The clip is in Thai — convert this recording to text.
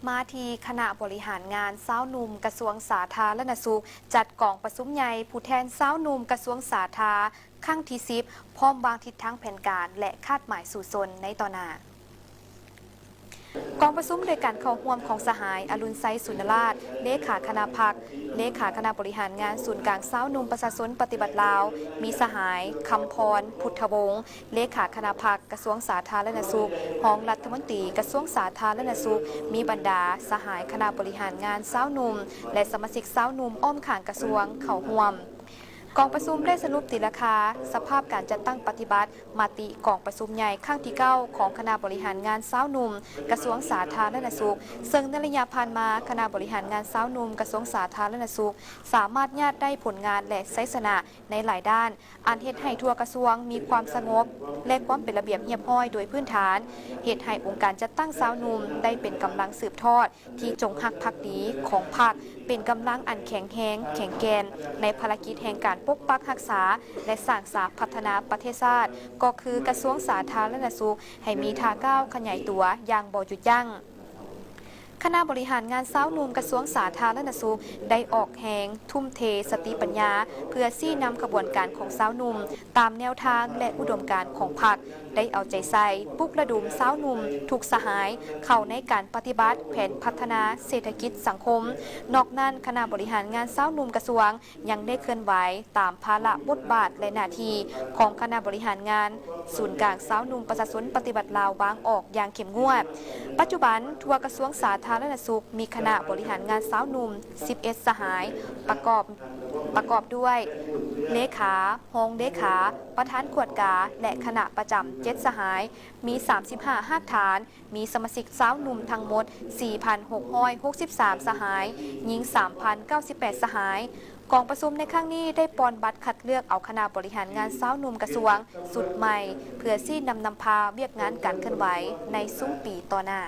มาที่คณะบริหารงานสาวหนุ่มกระทรวงสาธารณสุขจัดกองประชุมใหญ่ผู้แทนสาวหนุ่มกระทรวงสาธารณสุขครั้งที่10พร้อมวางทิศทางแผนการและคาดหมายสู่ชนในต่อหน้ากองประชุมโดยการเข้าร่วมของสหายอรุณไซสุนราชเลขาคณะพรรคเลขาคณะบริหารงานศูนย์กลางสาวหนุ่มประชาชนปฏิบัติลาวมีสหายคำพรพุทธวงศ์เลขาคณะพรรคกระทรวงสาธารณสุขรองรัฐมนตรีกระทรวงสาธารณสุขมีบรรดาสหายคณะบริหารงานสาวหนุ่มและสมาชิกสาวหนุ่มอ้อมข้างกระทรวงเข้าร่วมกองประชุมได้สรุปตีราคาสภาพการจัดตั้งปฏิบัติมาติกองประชุมใหญ่ครั้งที่9ของคณะบริหารงานสาวหนุ่มกระทรวงสาธารณสุขซึ่งในระยะผ่านมาคณะบริหารงานสาวหนุ่มกระทรวงสาธารณสุขสามารถญาติได้ผลงานและไซสนะในหลายด้านอันเฮ็ดให้ทั่วกระทรวงมีความสงบและความเป็นระเบียบเรียบร้อยโดยพื้นฐานเหตุให้องค์การจัดตั้งสาวหนุ่มได้เป็นกำลังสืบทอดที่จงรักภักดีของพรรคเป็นกำลังอันแข็งแรงแข็งแกร่งในภารกิจแห่งการปกปักรักษาและสร้างสรรค์พัฒนาประเทศชาติก็คือกระทรวงสาธารณสุขให้มีท่าก้าวขยายตัวอย่างบ่หยุดยั้งคณะบริหารงานสาวหนุ่มกระทรวงสาธารณสุขได้ออกแหงทุ่มเทสติปัญญาเพื่อซี่นำขบวนการของสาวหนุ่มตามแนวทางและอุดมการณ์ของพรรคได้เอาใจใส่ปลุกระดมสาวหนุ่มทุกสหายเข้าในการปฏิบัติแผนพัฒนาเศรษฐกิจสังคมนอกนั้นคณะบริหารงานสาวหนุ่มกระทรวงยังได้เคลื่อนไหวตามภาระบทบาทและหน้าที่ของคณะบริหารงานศูนย์กลางสาวหนุ่มประชาชนปฏิบัติลาววางออกอย่างเข้มงวดปัจจุบันทั่วกระทรวงสาธารณสุขมีคณะบริหารงานสาวหนุ่ม11สหายประกอบด้วยเลขารองเลขาประธานขวดกาและคณะประจำ7สหายมี35หากฐานมีสมาชิกสาวหนุ่มทั้งหมด 4,663 สหายหญิง 3,098 สหายกองประชุมในครั้งนี้ได้ปอนบัตรคัดเลือกเอาคณะบริหารงานสาวหนุ่มกระทรวงสุดใหม่เพื่อซี่นำพาเวียกงานการเคลื่อนไหวในซุ้มปีต่อหน้า